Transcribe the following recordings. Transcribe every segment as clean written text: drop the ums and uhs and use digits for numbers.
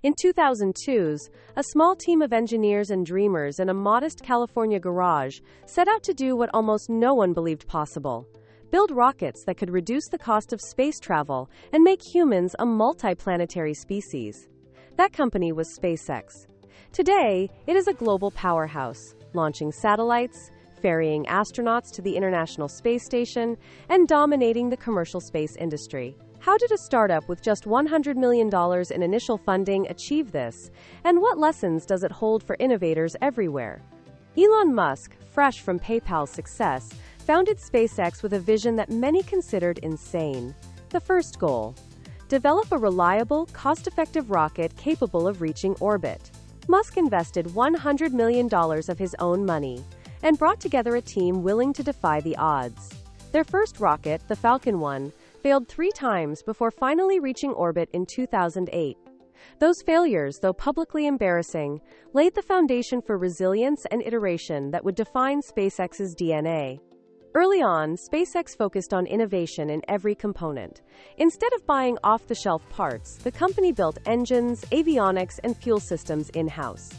In 2002, a small team of engineers and dreamers in a modest California garage set out to do what almost no one believed possible: build rockets that could reduce the cost of space travel and make humans a multiplanetary species. That company was SpaceX. Today, it is a global powerhouse, launching satellites, ferrying astronauts to the International Space Station, and dominating the commercial space industry. How did a startup with just $100 million in initial funding achieve this, and what lessons does it hold for innovators everywhere? Elon Musk, fresh from PayPal's success, founded SpaceX with a vision that many considered insane. The first goal: develop a reliable, cost-effective rocket capable of reaching orbit. Musk invested $100 million of his own money and brought together a team willing to defy the odds. Their first rocket, the Falcon 1, failed 3 times before finally reaching orbit in 2008. Those failures, though publicly embarrassing, laid the foundation for resilience and iteration that would define SpaceX's DNA. Early on, SpaceX focused on innovation in every component. Instead of buying off-the-shelf parts, the company built engines, avionics, and fuel systems in-house.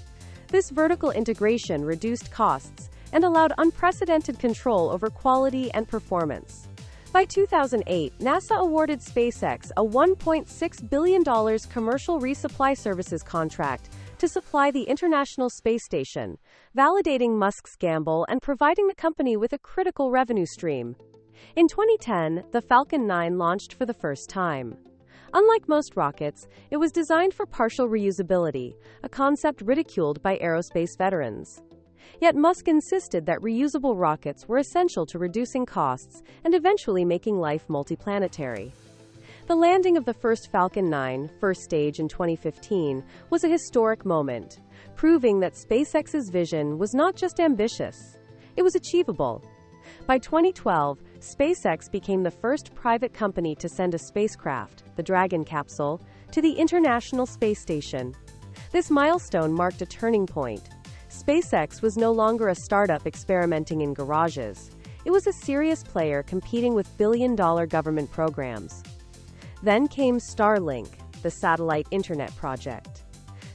This vertical integration reduced costs and allowed unprecedented control over quality and performance. By 2008, NASA awarded SpaceX a $1.6 billion commercial resupply services contract to supply the International Space Station, validating Musk's gamble and providing the company with a critical revenue stream. In 2010, the Falcon 9 launched for the first time. Unlike most rockets, it was designed for partial reusability, a concept ridiculed by aerospace veterans. Yet Musk insisted that reusable rockets were essential to reducing costs and eventually making life multiplanetary. The landing of the first Falcon 9, first stage in 2015, was a historic moment, proving that SpaceX's vision was not just ambitious, it was achievable. By 2012, SpaceX became the first private company to send a spacecraft, the Dragon capsule, to the International Space Station. This milestone marked a turning point. SpaceX was no longer a startup experimenting in garages. It was a serious player competing with billion-dollar government programs. Then came Starlink, the satellite internet project.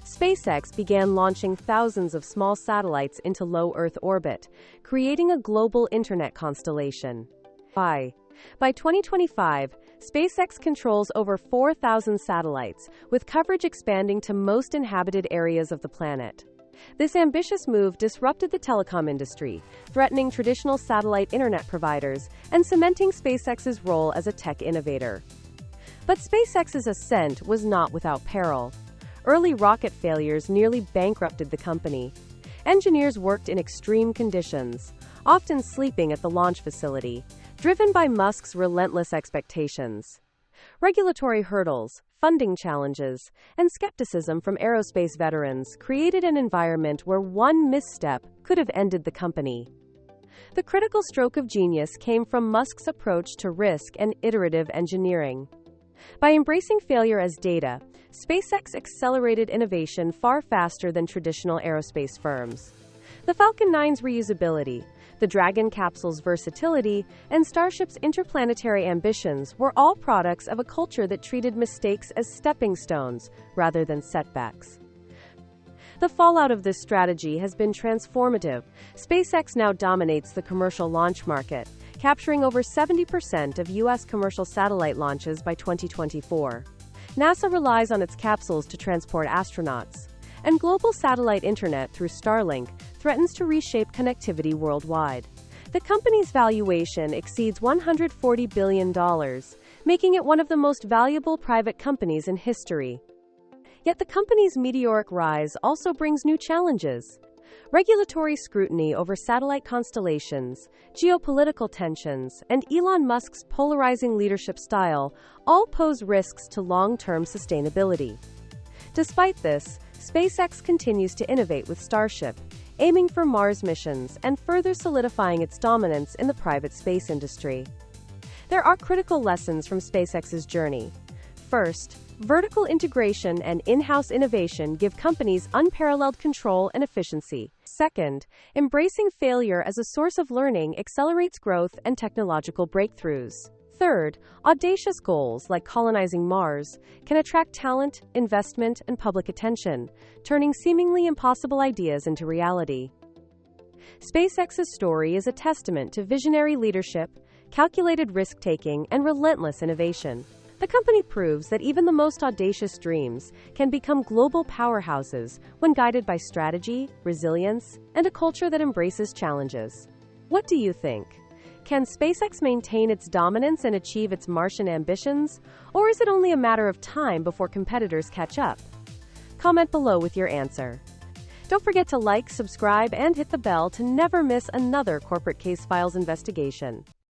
SpaceX began launching thousands of small satellites into low Earth orbit, creating a global internet constellation. By 2025, SpaceX controls over 4,000 satellites, with coverage expanding to most inhabited areas of the planet. This ambitious move disrupted the telecom industry, threatening traditional satellite internet providers and cementing SpaceX's role as a tech innovator. But SpaceX's ascent was not without peril. Early rocket failures nearly bankrupted the company. Engineers worked in extreme conditions, often sleeping at the launch facility, driven by Musk's relentless expectations. Regulatory hurdles, funding challenges, and skepticism from aerospace veterans created an environment where one misstep could have ended the company. The critical stroke of genius came from Musk's approach to risk and iterative engineering. By embracing failure as data, SpaceX accelerated innovation far faster than traditional aerospace firms. The Falcon 9's reusability, the Dragon capsule's versatility, and Starship's interplanetary ambitions were all products of a culture that treated mistakes as stepping stones rather than setbacks. The fallout of this strategy has been transformative. SpaceX now dominates the commercial launch market, capturing over 70% of U.S. commercial satellite launches by 2024. NASA relies on its capsules to transport astronauts, and global satellite internet through Starlink threatens to reshape connectivity worldwide. The company's valuation exceeds $140 billion, making it one of the most valuable private companies in history. Yet the company's meteoric rise also brings new challenges. Regulatory scrutiny over satellite constellations, geopolitical tensions, and Elon Musk's polarizing leadership style all pose risks to long-term sustainability. Despite this, SpaceX continues to innovate with Starship, aiming for Mars missions and further solidifying its dominance in the private space industry. There are critical lessons from SpaceX's journey. First, vertical integration and in-house innovation give companies unparalleled control and efficiency. Second, embracing failure as a source of learning accelerates growth and technological breakthroughs. Third, audacious goals like colonizing Mars can attract talent, investment, and public attention, turning seemingly impossible ideas into reality. SpaceX's story is a testament to visionary leadership, calculated risk-taking, and relentless innovation. The company proves that even the most audacious dreams can become global powerhouses when guided by strategy, resilience, and a culture that embraces challenges. What do you think? Can SpaceX maintain its dominance and achieve its Martian ambitions, or is it only a matter of time before competitors catch up? Comment below with your answer. Don't forget to like, subscribe, and hit the bell to never miss another Corporate Case Files investigation.